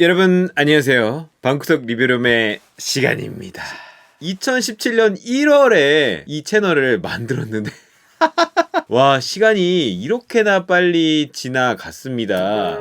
여러분 안녕하세요. 방구석 리뷰룸의 시간입니다. 2017년 1월에 이 채널을 만들었는데 와, 시간이 이렇게나 빨리 지나갔습니다.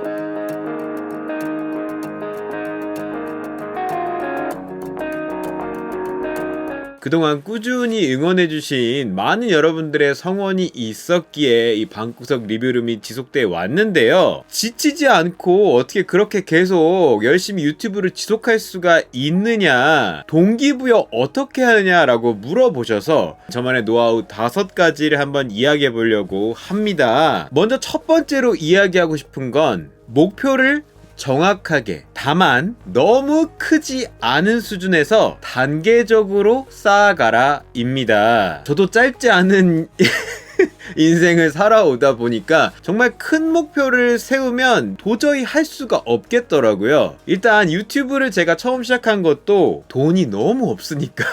그동안 꾸준히 응원해주신 많은 여러분들의 성원이 있었기에 이 방구석 리뷰룸이 지속돼 왔는데요. 지치지 않고 어떻게 그렇게 계속 열심히 유튜브를 지속할 수가 있느냐, 동기부여 어떻게 하느냐라고 물어보셔서 저만의 노하우 5가지를 한번 이야기해 보려고 합니다. 먼저 첫 번째로 이야기하고 싶은 건 목표를 정확하게, 다만 너무 크지 않은 수준에서 단계적으로 쌓아가라 입니다. 저도 짧지 않은 인생을 살아오다 보니까 정말 큰 목표를 세우면 도저히 할 수가 없겠더라고요. 일단 유튜브를 제가 처음 시작한 것도 돈이 너무 없으니까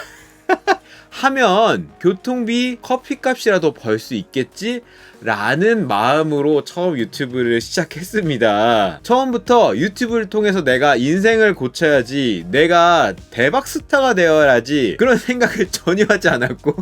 하면 교통비, 커피값이라도 벌 수 있겠지? 라는 마음으로 처음 유튜브를 시작했습니다. 처음부터 유튜브를 통해서 내가 인생을 고쳐야지, 내가 대박 스타가 되어야지, 그런 생각을 전혀 하지 않았고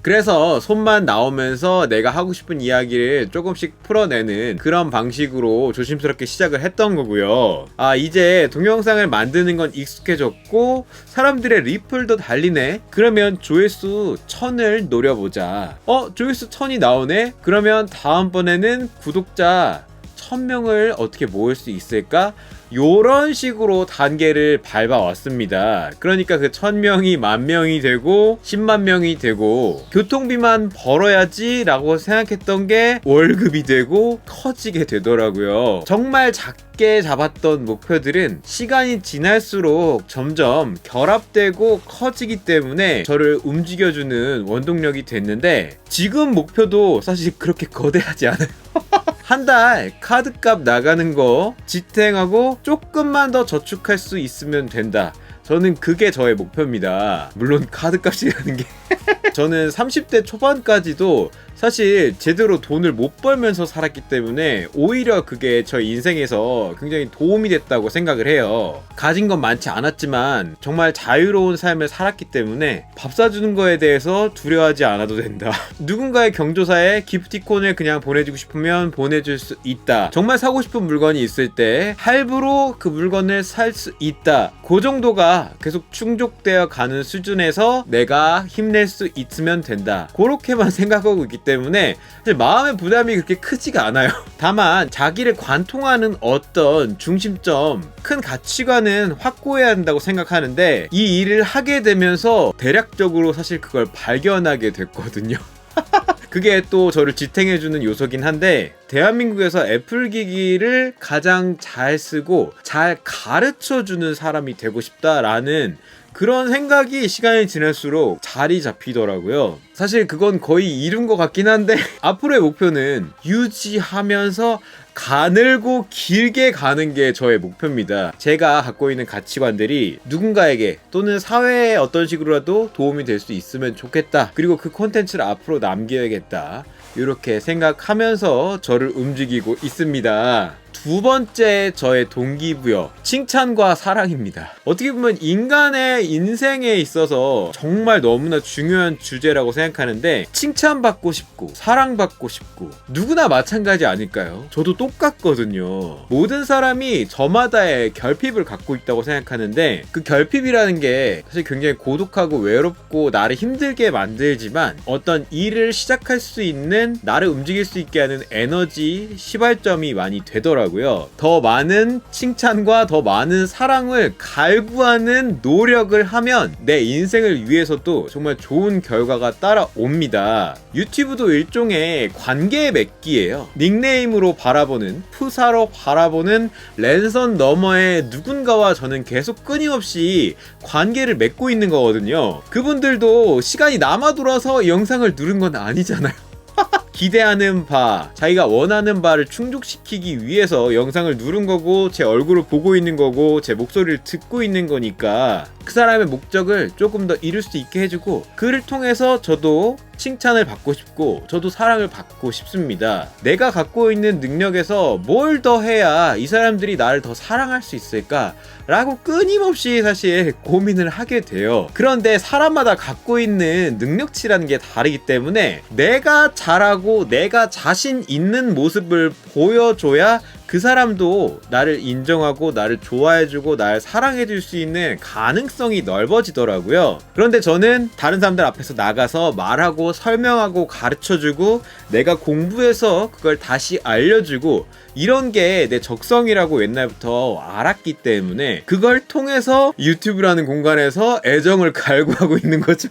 그래서 손만 나오면서 내가 하고 싶은 이야기를 조금씩 풀어내는 그런 방식으로 조심스럽게 시작을 했던 거고요. 이제 동영상을 만드는 건 익숙해졌고 사람들의 리플도 달리네? 그러면 조회수 1000을 노려보자. 조회수 1000이 나오네? 그러면 다음번에는 구독자 1000명을 어떻게 모을 수 있을까? 요런 식으로 단계를 밟아왔습니다. 그러니까 그 1000명이 10,000명이 되고 10만 명이 되고 교통비만 벌어야지 라고 생각했던 게 월급이 되고 커지게 되더라고요. 정말 작게 잡았던 목표들은 시간이 지날수록 점점 결합되고 커지기 때문에 저를 움직여주는 원동력이 됐는데, 지금 목표도 사실 그렇게 거대하지 않아요. 한 달 카드값 나가는 거 지탱하고 조금만 더 저축할 수 있으면 된다. 저는 그게 저의 목표입니다. 물론 카드값이라는 게 저는 30대 초반까지도 사실 제대로 돈을 못 벌면서 살았기 때문에 오히려 그게 저 인생에서 굉장히 도움이 됐다고 생각을 해요. 가진 건 많지 않았지만 정말 자유로운 삶을 살았기 때문에 밥 사주는 거에 대해서 두려워하지 않아도 된다. 누군가의 경조사에 기프티콘을 그냥 보내주고 싶으면 보내줄 수 있다. 정말 사고 싶은 물건이 있을 때 할부로 그 물건을 살 수 있다. 그 정도가 계속 충족되어 가는 수준에서 내가 힘낼 수 있으면 된다. 그렇게만 생각하고 있기 때문에 사실 마음의 부담이 그렇게 크지가 않아요. 다만 자기를 관통하는 어떤 중심점, 큰 가치관은 확고해야 한다고 생각하는데, 이 일을 하게 되면서 대략적으로 사실 그걸 발견하게 됐거든요. 그게 또 저를 지탱해주는 요소긴 한데, 대한민국에서 애플 기기를 가장 잘 쓰고 잘 가르쳐주는 사람이 되고 싶다라는 그런 생각이 시간이 지날수록 자리 잡히더라고요. 사실 그건 거의 이룬 것 같긴 한데 앞으로의 목표는 유지하면서 가늘고 길게 가는 게 저의 목표입니다. 제가 갖고 있는 가치관들이 누군가에게 또는 사회에 어떤 식으로라도 도움이 될 수 있으면 좋겠다. 그리고 그 콘텐츠를 앞으로 남겨야겠다. 이렇게 생각하면서 저를 움직이고 있습니다. 두 번째 저의 동기부여, 칭찬과 사랑입니다. 어떻게 보면 인간의 인생에 있어서 정말 너무나 중요한 주제라고 생각하는데, 칭찬받고 싶고 사랑받고 싶고 누구나 마찬가지 아닐까요? 저도 똑같거든요. 모든 사람이 저마다의 결핍을 갖고 있다고 생각하는데, 그 결핍이라는 게 사실 굉장히 고독하고 외롭고 나를 힘들게 만들지만 어떤 일을 시작할 수 있는, 나를 움직일 수 있게 하는 에너지, 시발점이 많이 되더라고요. 더 많은 칭찬과 더 많은 사랑을 갈구하는 노력을 하면 내 인생을 위해서도 정말 좋은 결과가 따라옵니다. 유튜브도 일종의 관계 맺기예요. 닉네임으로 바라보는, 프사로 바라보는 랜선 너머의 누군가와 저는 계속 끊임없이 관계를 맺고 있는 거거든요. 그분들도 시간이 남아 돌아서 영상을 누른 건 아니잖아요. 기대하는 바, 자기가 원하는 바를 충족시키기 위해서 영상을 누른 거고, 제 얼굴을 보고 있는 거고, 제 목소리를 듣고 있는 거니까 그 사람의 목적을 조금 더 이룰 수 있게 해주고, 그를 통해서 저도 칭찬을 받고 싶고 저도 사랑을 받고 싶습니다. 내가 갖고 있는 능력에서 뭘 더 해야 이 사람들이 나를 더 사랑할 수 있을까? 라고 끊임없이 사실 고민을 하게 돼요. 그런데 사람마다 갖고 있는 능력치라는 게 다르기 때문에 내가 잘하고 내가 자신 있는 모습을 보여줘야 그 사람도 나를 인정하고 나를 좋아해주고 나를 사랑해줄 수 있는 가능성이 넓어지더라고요. 그런데 저는 다른 사람들 앞에서 나가서 말하고 설명하고 가르쳐주고 내가 공부해서 그걸 다시 알려주고 이런 게 내 적성이라고 옛날부터 알았기 때문에 그걸 통해서 유튜브라는 공간에서 애정을 갈구하고 있는 거죠.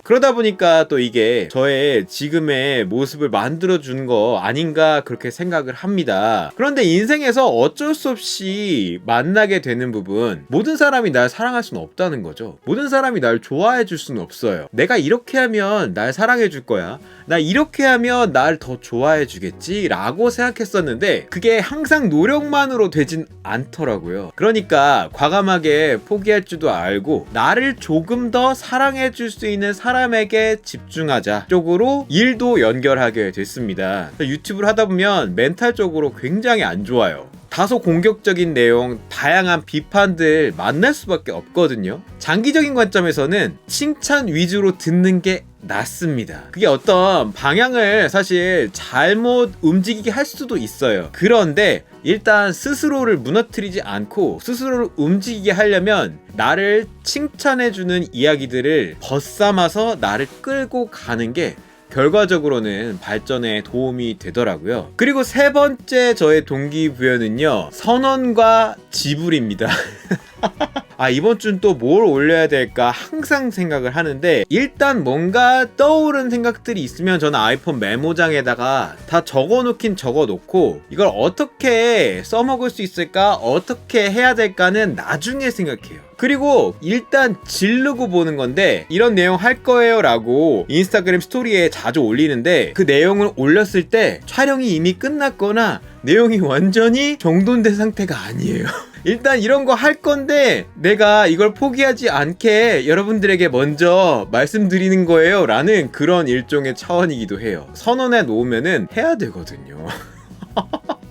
그러다 보니까 또 이게 저의 지금의 모습을 만들어준 거 아닌가 그렇게 생각을 합니다. 그런데 인생에서 어쩔 수 없이 만나게 되는 부분, 모든 사람이 날 사랑할 수는 없다는 거죠. 모든 사람이 날 좋아해 줄 수는 없어요. 내가 이렇게 하면 날 사랑해 줄 거야, 나 이렇게 하면 날 더 좋아해 주겠지 라고 생각했었는데 그게 항상 노력만으로 되진 않더라고요. 그러니까 과감하게 포기할 줄도 알고 나를 조금 더 사랑해 줄 수 있는 사람에게 집중하자 쪽으로 일도 연결하게 됐습니다. 유튜브를 하다 보면 멘탈적으로 굉장히 안 좋아요. 다소 공격적인 내용, 다양한 비판들 만날 수밖에 없거든요. 장기적인 관점에서는 칭찬 위주로 듣는 게 낫습니다. 그게 어떤 방향을 사실 잘못 움직이게 할 수도 있어요. 그런데 일단 스스로를 무너뜨리지 않고 스스로를 움직이게 하려면 나를 칭찬해주는 이야기들을 벗삼아서 나를 끌고 가는 게 결과적으로는 발전에 도움이 되더라고요. 그리고 세 번째 저의 동기부여는요, 선언과 지불입니다. 이번 주는 또 뭘 올려야 될까 항상 생각을 하는데 일단 뭔가 떠오른 생각들이 있으면 저는 아이폰 메모장에다가 다 적어놓긴 적어놓고 이걸 어떻게 써먹을 수 있을까, 어떻게 해야 될까는 나중에 생각해요. 그리고 일단 지르고 보는 건데 이런 내용 할 거예요 라고 인스타그램 스토리에 자주 올리는데 그 내용을 올렸을 때 촬영이 이미 끝났거나 내용이 완전히 정돈된 상태가 아니에요. 일단 이런 거 할 건데 내가 이걸 포기하지 않게 여러분들에게 먼저 말씀드리는 거예요 라는 그런 일종의 차원이기도 해요. 선언해 놓으면은 해야 되거든요.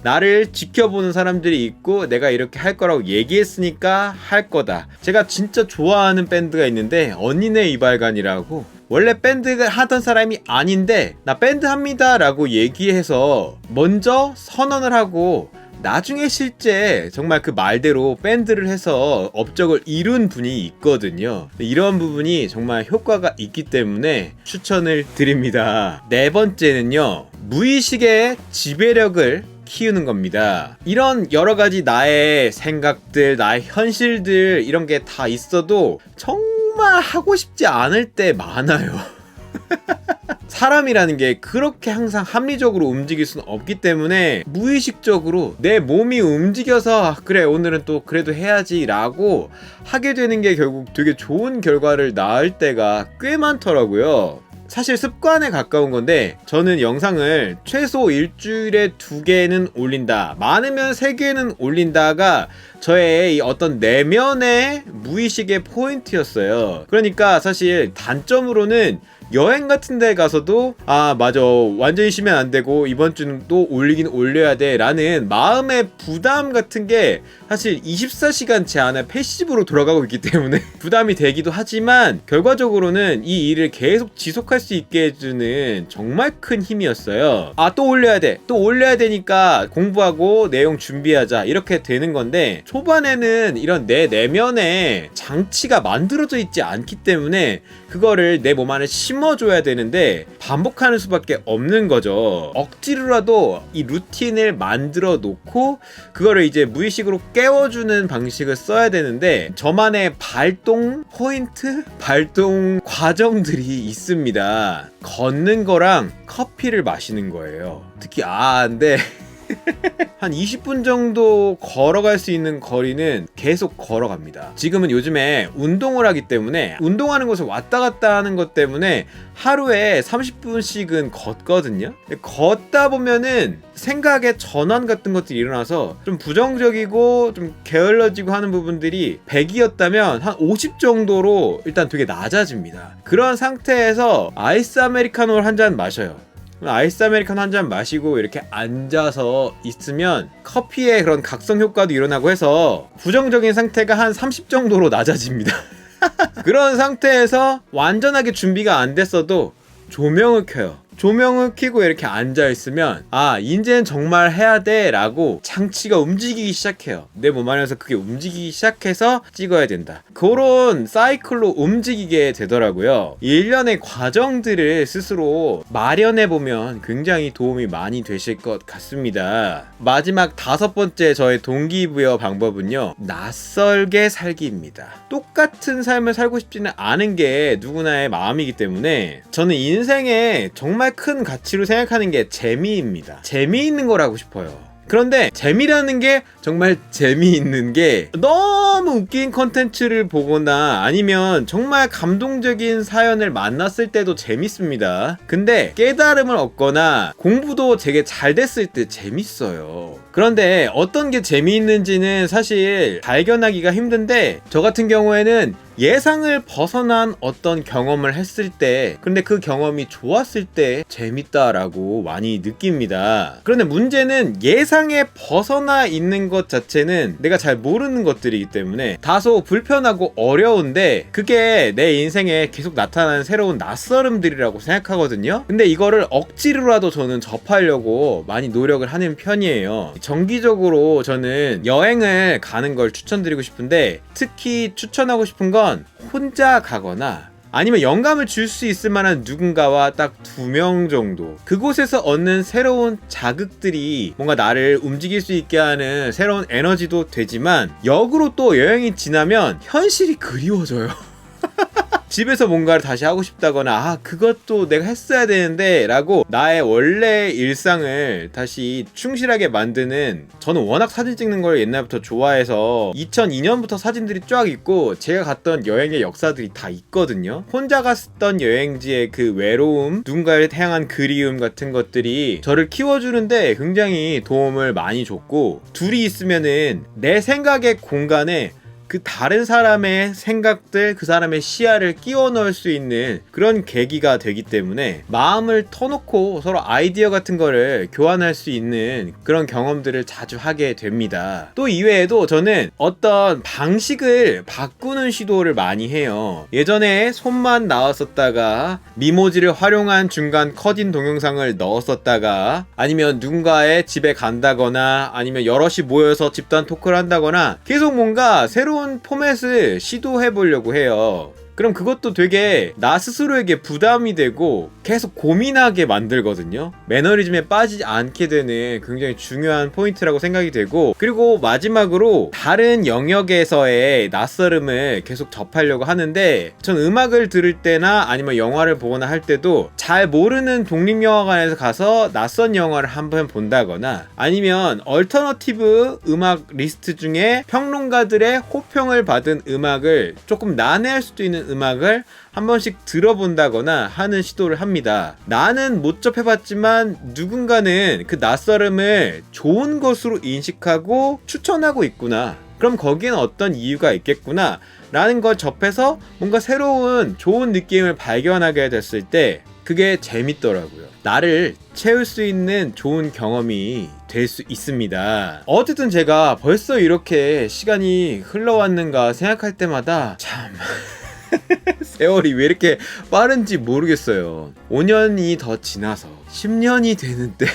나를 지켜보는 사람들이 있고 내가 이렇게 할 거라고 얘기했으니까 할 거다. 제가 진짜 좋아하는 밴드가 있는데 언니네 이발관이라고, 원래 밴드를 하던 사람이 아닌데 나 밴드 합니다 라고 얘기해서 먼저 선언을 하고 나중에 실제 정말 그 말대로 밴드를 해서 업적을 이룬 분이 있거든요. 이런 부분이 정말 효과가 있기 때문에 추천을 드립니다. 네 번째는요, 무의식의 지배력을 키우는 겁니다. 이런 여러가지 나의 생각들, 나의 현실들 이런 게 다 있어도 정말 하고 싶지 않을 때 많아요. 사람이라는 게 그렇게 항상 합리적으로 움직일 수는 없기 때문에 무의식적으로 내 몸이 움직여서 그래 오늘은 또 그래도 해야지 라고 하게 되는 게 결국 되게 좋은 결과를 낳을 때가 꽤 많더라고요. 사실 습관에 가까운 건데 저는 영상을 최소 일주일에 2개는 올린다, 많으면 3개는 올린다가 저의 이 어떤 내면의 무의식의 포인트였어요. 그러니까 사실 단점으로는 여행 같은 데 가서도 맞아 완전히 쉬면 안 되고 이번 주는 또 올리긴 올려야 돼 라는 마음의 부담 같은 게 사실 24시간 제 안에 패시브로 돌아가고 있기 때문에 부담이 되기도 하지만 결과적으로는 이 일을 계속 지속할 수 있게 해주는 정말 큰 힘이었어요. 또 올려야 돼, 또 올려야 되니까 공부하고 내용 준비하자 이렇게 되는 건데 초반에는 이런 내 내면에 장치가 만들어져 있지 않기 때문에 그거를 내 몸 안에 심어줘야 되는데 반복하는 수밖에 없는 거죠. 억지로라도 이 루틴을 만들어 놓고 그거를 이제 무의식으로 깨워주는 방식을 써야 되는데 저만의 발동 포인트, 발동 과정들이 있습니다. 걷는 거랑 커피를 마시는 거예요. 특히 근데 한 20분 정도 걸어갈 수 있는 거리는 계속 걸어갑니다. 지금은 요즘에 운동을 하기 때문에 운동하는 곳을 왔다 갔다 하는 것 때문에 하루에 30분씩은 걷거든요. 근데 걷다 보면은 생각의 전환 같은 것들이 일어나서 좀 부정적이고 좀 게을러지고 하는 부분들이 100이었다면 한 50 정도로 일단 되게 낮아집니다. 그런 상태에서 아이스 아메리카노를 한 잔 마셔요. 아이스 아메리카노 한 잔 마시고 이렇게 앉아서 있으면 커피의 그런 각성 효과도 일어나고 해서 부정적인 상태가 한 30 정도로 낮아집니다. 그런 상태에서 완전하게 준비가 안 됐어도 조명을 켜요. 조명을 켜고 이렇게 앉아있으면 아 이제는 정말 해야 돼 라고 장치가 움직이기 시작해요. 내 몸 안에서 그게 움직이기 시작해서 찍어야 된다. 그런 사이클로 움직이게 되더라고요. 일련의 과정들을 스스로 마련해보면 굉장히 도움이 많이 되실 것 같습니다. 마지막 5번째 저의 동기부여 방법은요, 낯설게 살기입니다. 똑같은 삶을 살고 싶지는 않은 게 누구나의 마음이기 때문에 저는 인생에 정말 큰 가치로 생각하는 게 재미입니다. 재미있는 걸 하고 싶어요. 그런데 재미라는 게 정말 재미있는 게 너무 웃긴 컨텐츠를 보거나 아니면 정말 감동적인 사연을 만났을 때도 재밌습니다. 근데 깨달음을 얻거나 공부도 되게 잘 됐을 때 재밌어요. 그런데 어떤 게 재미있는지는 사실 발견하기가 힘든데 저 같은 경우에는 예상을 벗어난 어떤 경험을 했을 때, 근데 그 경험이 좋았을 때 재밌다라고 많이 느낍니다. 그런데 문제는 예상에 벗어나 있는 것 자체는 내가 잘 모르는 것들이기 때문에 다소 불편하고 어려운데 그게 내 인생에 계속 나타나는 새로운 낯설음들이라고 생각하거든요. 근데 이거를 억지로라도 저는 접하려고 많이 노력을 하는 편이에요. 정기적으로 저는 여행을 가는 걸 추천드리고 싶은데 특히 추천하고 싶은 건 혼자 가거나 아니면 영감을 줄 수 있을 만한 누군가와 딱 2명 정도, 그곳에서 얻는 새로운 자극들이 뭔가 나를 움직일 수 있게 하는 새로운 에너지도 되지만 역으로 또 여행이 지나면 현실이 그리워져요. 집에서 뭔가를 다시 하고 싶다거나 아 그것도 내가 했어야 되는데 라고 나의 원래 일상을 다시 충실하게 만드는, 저는 워낙 사진 찍는 걸 옛날부터 좋아해서 2002년부터 사진들이 쫙 있고 제가 갔던 여행의 역사들이 다 있거든요. 혼자 갔던 여행지의 그 외로움, 누군가를 향한 그리움 같은 것들이 저를 키워주는데 굉장히 도움을 많이 줬고, 둘이 있으면은 내 생각의 공간에 그 다른 사람의 생각들, 그 사람의 시야를 끼워 넣을 수 있는 그런 계기가 되기 때문에 마음을 터놓고 서로 아이디어 같은 거를 교환할 수 있는 그런 경험들을 자주 하게 됩니다. 또 이외에도 저는 어떤 방식을 바꾸는 시도를 많이 해요. 예전에 손만 나왔었다가 미모지를 활용한 중간 컷인 동영상을 넣었었다가 아니면 누군가의 집에 간다거나 아니면 여럿이 모여서 집단 토크를 한다거나 계속 뭔가 새로운 포맷을 시도해 보려고 해요. 그럼 그것도 되게 나 스스로에게 부담이 되고 계속 고민하게 만들거든요. 매너리즘에 빠지지 않게 되는 굉장히 중요한 포인트라고 생각이 되고, 그리고 마지막으로 다른 영역에서의 낯설음을 계속 접하려고 하는데, 전 음악을 들을 때나 아니면 영화를 보거나 할 때도 잘 모르는 독립영화관에서 가서 낯선 영화를 한번 본다거나 아니면 얼터너티브 음악 리스트 중에 평론가들의 호평을 받은 음악을 조금 난해할 수도 있는 음악을 한 번씩 들어본다거나 하는 시도를 합니다. 나는 못 접해봤지만 누군가는 그 낯설음을 좋은 것으로 인식하고 추천하고 있구나. 그럼 거기에는 어떤 이유가 있겠구나 라는 걸 접해서 뭔가 새로운 좋은 느낌을 발견하게 됐을 때 그게 재밌더라고요. 나를 채울 수 있는 좋은 경험이 될 수 있습니다. 어쨌든 제가 벌써 이렇게 시간이 흘러왔는가 생각할 때마다 참 세월이 왜 이렇게 빠른지 모르겠어요. 5년이 더 지나서 10년이 되는데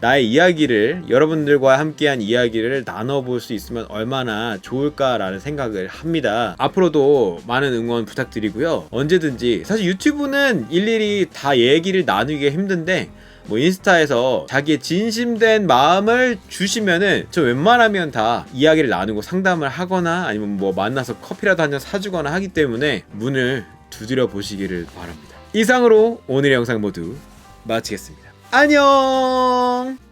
나의 이야기를, 여러분들과 함께한 이야기를 나눠볼 수 있으면 얼마나 좋을까라는 생각을 합니다. 앞으로도 많은 응원 부탁드리고요. 언제든지, 사실 유튜브는 일일이 다 얘기를 나누기가 힘든데 뭐 인스타에서 자기의 진심된 마음을 주시면은 저 웬만하면 다 이야기를 나누고 상담을 하거나 아니면 뭐 만나서 커피라도 한 잔 사주거나 하기 때문에 문을 두드려 보시기를 바랍니다. 이상으로 오늘의 영상 모두 마치겠습니다. 안녕.